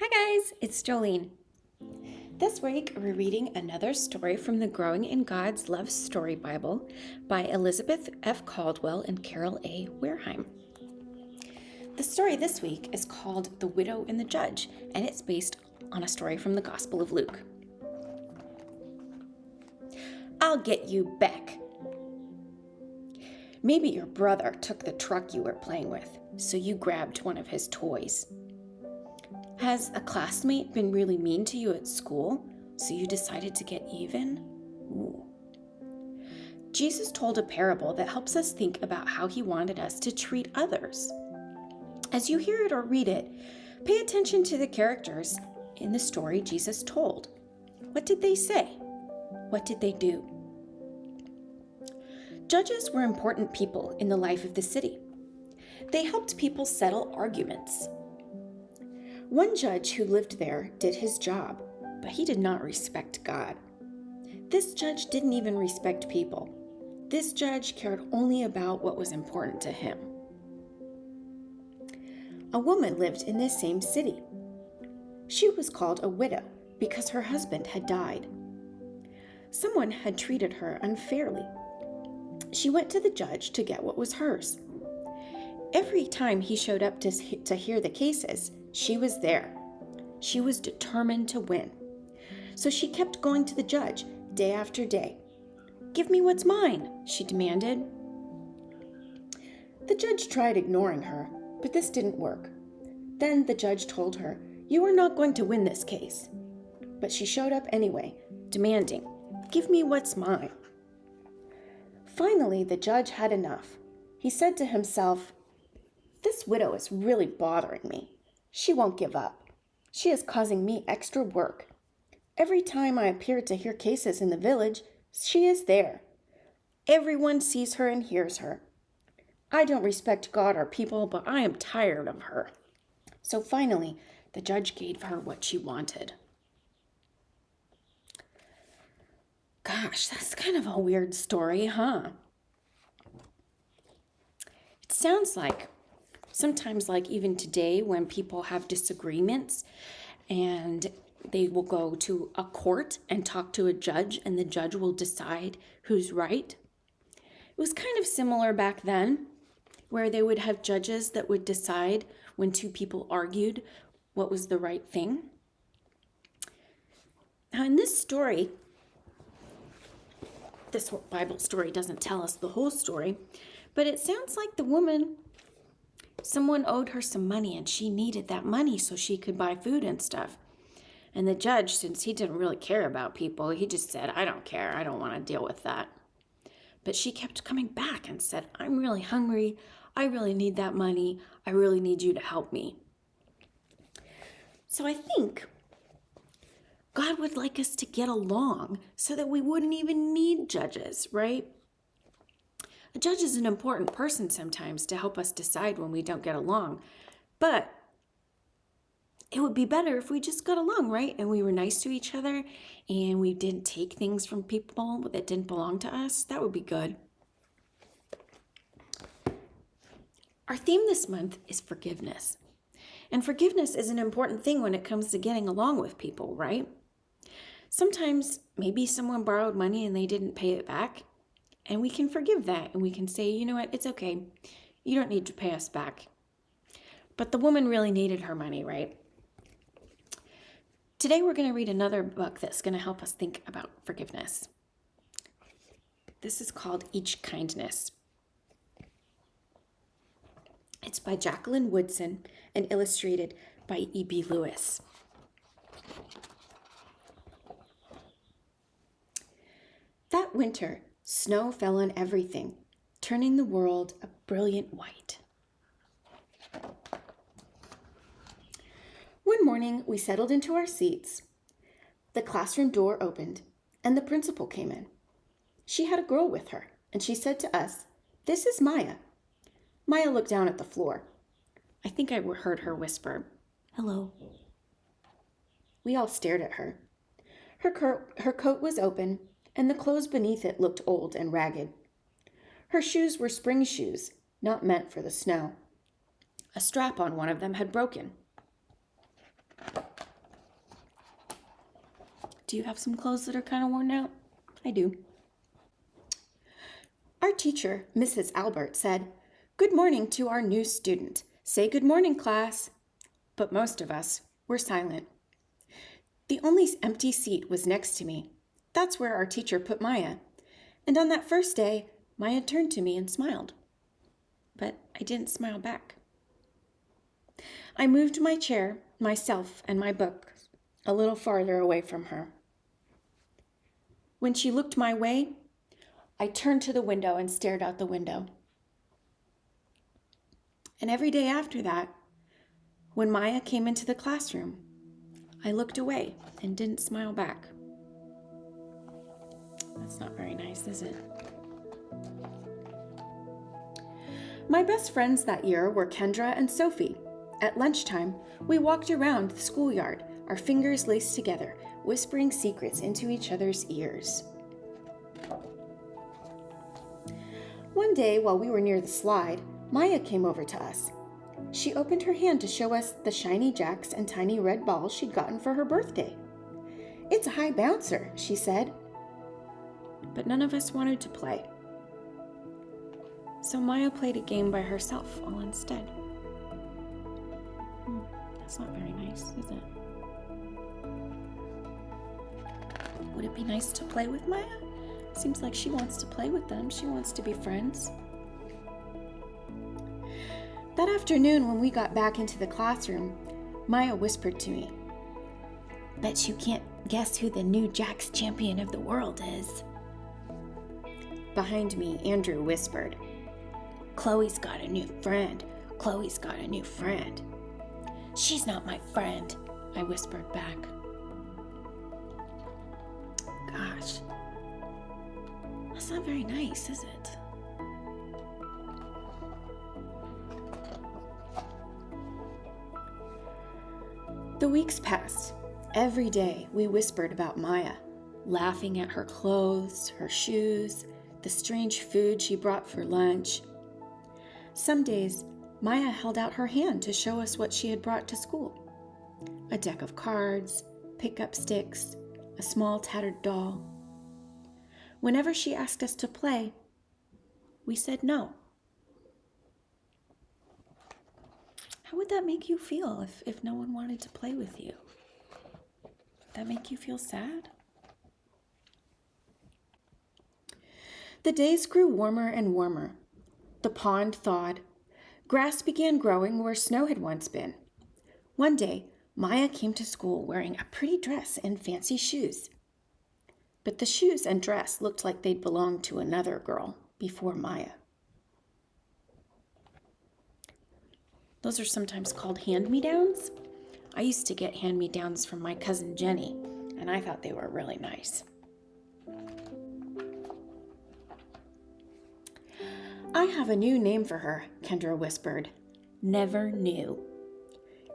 Hi guys, it's Jolene. This week we're reading another story from the Growing in God's Love Story Bible by Elizabeth F. Caldwell and Carol A. Wareheim. The story this week is called The Widow and the Judge, and it's based on a story from the Gospel of Luke. I'll get you back. Maybe your brother took the truck you were playing with, so you grabbed one of his toys. Has a classmate been really mean to you at school, so you decided to get even? Ooh. Jesus told a parable that helps us think about how he wanted us to treat others. As you hear it or read it, pay attention to the characters in the story Jesus told. What did they say? What did they do? Judges were important people in the life of the city. They helped people settle arguments. One judge who lived there did his job, but he did not respect God. This judge didn't even respect people. This judge cared only about what was important to him. A woman lived in this same city. She was called a widow because her husband had died. Someone had treated her unfairly. She went to the judge to get what was hers. Every time he showed up to hear the cases, she was there. She was determined to win. So she kept going to the judge day after day. "Give me what's mine," she demanded. The judge tried ignoring her, but this didn't work. Then the judge told her, "You are not going to win this case." But she showed up anyway, demanding, "Give me what's mine." Finally, the judge had enough. He said to himself, "This widow is really bothering me. She won't give up. She is causing me extra work. Every time I appear to hear cases in the village, she is there. Everyone sees her and hears her. I don't respect God or people, but I am tired of her." So finally, the judge gave her what she wanted. Gosh, that's kind of a weird story, huh? It sounds like sometimes, like even today, when people have disagreements and they will go to a court and talk to a judge, and the judge will decide who's right. It was kind of similar back then, where they would have judges that would decide when two people argued what was the right thing. Now, in this story, this Bible story doesn't tell us the whole story, but it sounds like the woman, someone owed her some money and she needed that money so she could buy food and stuff. And the judge, since he didn't really care about people, he just said, "I don't care. I don't want to deal with that." But she kept coming back and said, "I'm really hungry. I really need that money. I really need you to help me." So I think God would like us to get along so that we wouldn't even need judges, right? A judge is an important person sometimes to help us decide when we don't get along. But it would be better if we just got along, right? And we were nice to each other and we didn't take things from people that didn't belong to us. That would be good. Our theme this month is forgiveness. And forgiveness is an important thing when it comes to getting along with people, right? Sometimes maybe someone borrowed money and they didn't pay it back, and we can forgive that and we can say, "You know what, it's okay. You don't need to pay us back." But the woman really needed her money, right? Today we're going to read another book that's going to help us think about forgiveness. This is called Each Kindness. It's by Jaqueline Woodson and illustrated by E.B. Lewis. That winter, snow fell on everything, turning the world a brilliant white. One morning, we settled into our seats. The classroom door opened, and the principal came in. She had a girl with her, and she said to us, "This is Maya." Maya looked down at the floor. I think I heard her whisper, "Hello." We all stared at her. Her coat was open, and the clothes beneath it looked old and ragged. Her shoes were spring shoes, not meant for the snow. A strap on one of them had broken. Do you have some clothes that are kind of worn out? I do. Our teacher, Mrs. Albert, said, "Good morning to our new student. Say good morning, class." But most of us were silent. The only empty seat was next to me. That's where our teacher put Maya. And on that first day, Maya turned to me and smiled. But I didn't smile back. I moved my chair, myself, and my book a little farther away from her. When she looked my way, I turned to the window and stared out the window. And every day after that, when Maya came into the classroom, I looked away and didn't smile back. That's not very nice, is it? My best friends that year were Kendra and Sophie. At lunchtime, we walked around the schoolyard, our fingers laced together, whispering secrets into each other's ears. One day, while we were near the slide, Maya came over to us. She opened her hand to show us the shiny jacks and tiny red balls she'd gotten for her birthday. "It's a high bouncer," she said. But none of us wanted to play. So Maya played a game by herself all instead. That's not very nice, is it? Would it be nice to play with Maya? Seems like she wants to play with them. She wants to be friends. That afternoon, when we got back into the classroom, Maya whispered to me, "Bet you can't guess who the new Jack's champion of the world is." Behind me, Andrew whispered, "Chloe's got a new friend. Chloe's got a new friend." "She's not my friend," I whispered back. Gosh, that's not very nice, is it? The weeks passed. Every day we whispered about Maya, laughing at her clothes, her shoes, the strange food she brought for lunch. Some days, Maya held out her hand to show us what she had brought to school. A deck of cards, pickup sticks, a small tattered doll. Whenever she asked us to play, we said no. How would that make you feel if no one wanted to play with you? Would that make you feel sad? The days grew warmer and warmer. The pond thawed. Grass began growing where snow had once been. One day, Maya came to school wearing a pretty dress and fancy shoes. But the shoes and dress looked like they'd belonged to another girl before Maya. Those are sometimes called hand-me-downs. I used to get hand-me-downs from my cousin Jenny, and I thought they were really nice. "I have a new name for her," Kendra whispered. "Never knew.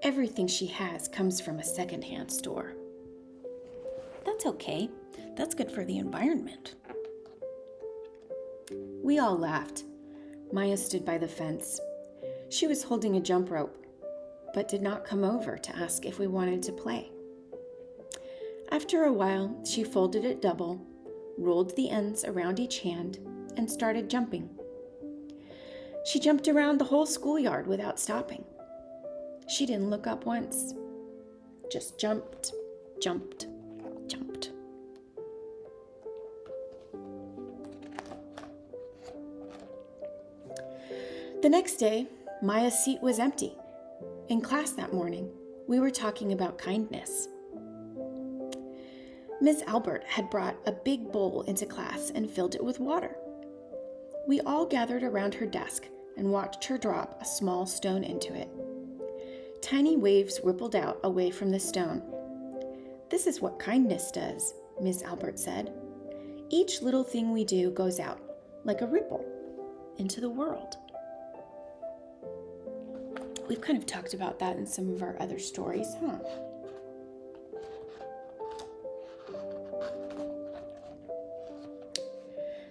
Everything she has comes from a secondhand store." That's okay. That's good for the environment. We all laughed. Maya stood by the fence. She was holding a jump rope, but did not come over to ask if we wanted to play. After a while, she folded it double, rolled the ends around each hand, and started jumping. She jumped around the whole schoolyard without stopping. She didn't look up once. Just jumped, jumped, jumped. The next day, Maya's seat was empty. In class that morning, we were talking about kindness. Ms. Albert had brought a big bowl into class and filled it with water. We all gathered around her desk and watched her drop a small stone into it. Tiny waves rippled out away from the stone. "This is what kindness does," Ms. Albert said. "Each little thing we do goes out, like a ripple, into the world." We've kind of talked about that in some of our other stories, huh?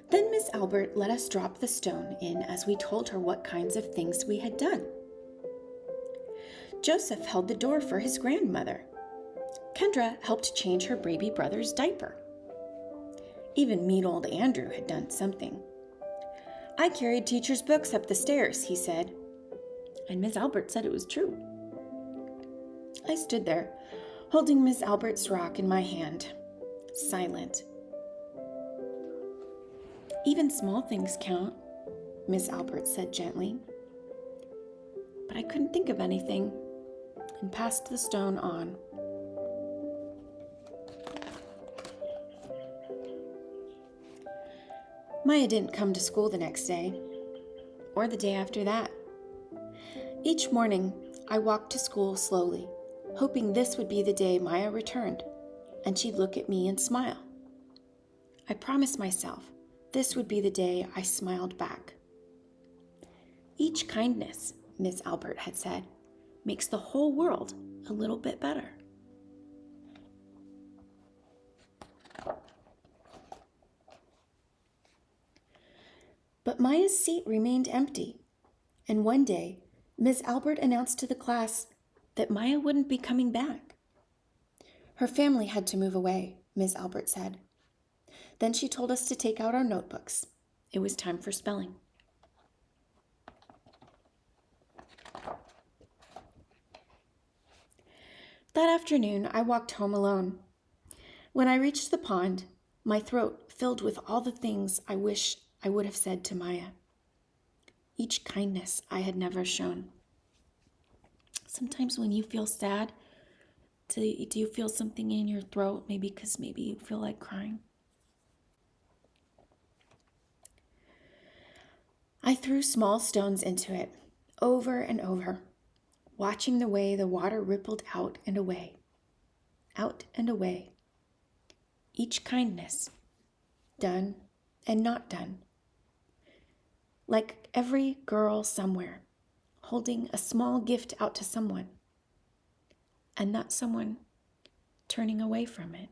Then Miss Albert let us drop the stone in as we told her what kinds of things we had done. Joseph held the door for his grandmother. Kendra helped change her baby brother's diaper. Even mean old Andrew had done something. "I carried teacher's books up the stairs," he said. And Miss Albert said it was true. I stood there, holding Miss Albert's rock in my hand, silent. "Even small things count," Miss Albert said gently. But I couldn't think of anything and passed the stone on. Maya didn't come to school the next day, or the day after that. Each morning, I walked to school slowly, hoping this would be the day Maya returned, and she'd look at me and smile. I promised myself this would be the day I smiled back. "Each kindness," Miss Albert had said, "makes the whole world a little bit better." But Maya's seat remained empty, and one day, Miss Albert announced to the class that Maya wouldn't be coming back. Her family had to move away, Miss Albert said. Then she told us to take out our notebooks. It was time for spelling. That afternoon, I walked home alone. When I reached the pond, my throat filled with all the things I wish I would have said to Maya. Each kindness I had never shown. Sometimes when you feel sad, do you feel something in your throat? Maybe you feel like crying. I threw small stones into it, over and over, watching the way the water rippled out and away. Out and away. Each kindness, done and not done. Like every girl somewhere, holding a small gift out to someone, and that someone turning away from it.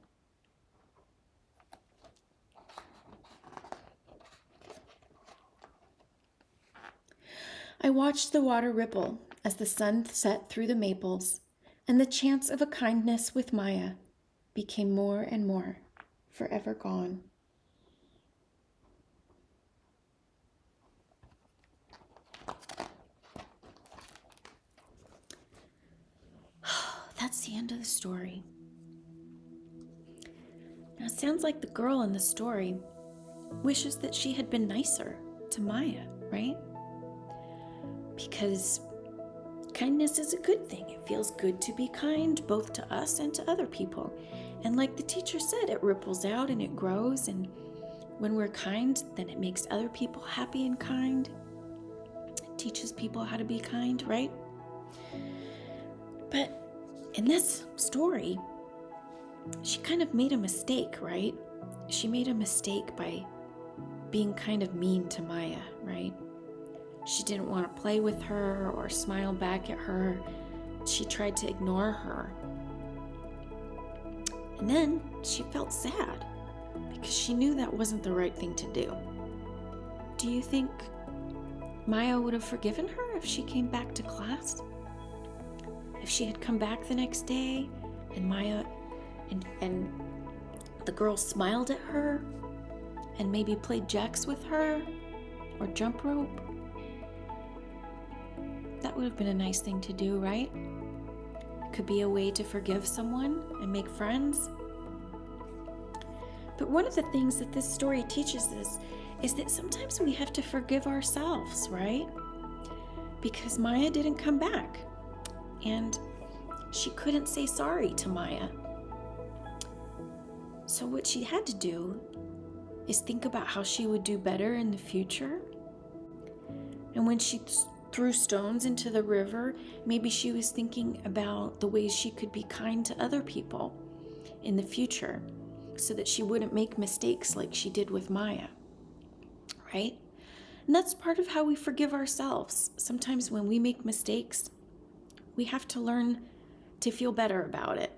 I watched the water ripple as the sun set through the maples, and the chance of a kindness with Maya became more and more forever gone. That's the end of the story. Now, it sounds like the girl in the story wishes that she had been nicer to Maya, right? Because kindness is a good thing. It feels good to be kind, both to us and to other people. And like the teacher said, it ripples out and it grows. And when we're kind, then it makes other people happy and kind. It teaches people how to be kind, right? But in this story, she kind of made a mistake, right? She made a mistake by being kind of mean to Maya, right? She didn't want to play with her or smile back at her. She tried to ignore her. And then she felt sad because she knew that wasn't the right thing to do. Do you think Maya would have forgiven her if she came back to class? If she had come back the next day and Maya and the girl smiled at her and maybe played jacks with her or jump rope? That would have been a nice thing to do, right? Could be a way to forgive someone and make friends. But one of the things that this story teaches us is that sometimes we have to forgive ourselves, right? Because Maya didn't come back. And she couldn't say sorry to Maya. So what she had to do is think about how she would do better in the future. And when she threw stones into the river, maybe she was thinking about the ways she could be kind to other people in the future so that she wouldn't make mistakes like she did with Maya, right? And that's part of how we forgive ourselves. Sometimes when we make mistakes, we have to learn to feel better about it.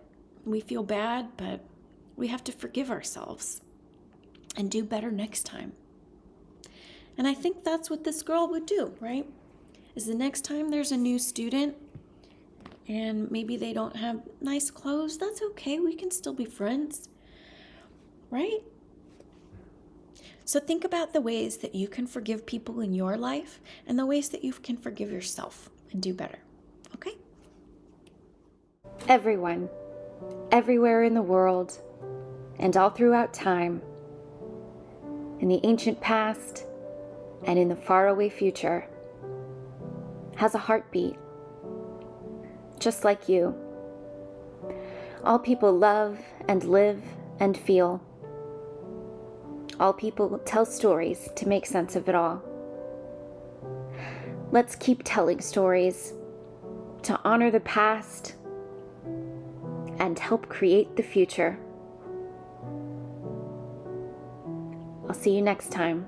We feel bad, but we have to forgive ourselves and do better next time. And I think that's what this girl would do, right? Is the next time there's a new student and maybe they don't have nice clothes. That's okay. We can still be friends, right? So think about the ways that you can forgive people in your life and the ways that you can forgive yourself and do better, okay? Everyone, everywhere in the world, and all throughout time, in the ancient past and in the faraway future, has a heartbeat, just like you. All people love and live and feel. All people tell stories to make sense of it all. Let's keep telling stories to honor the past and help create the future. I'll see you next time.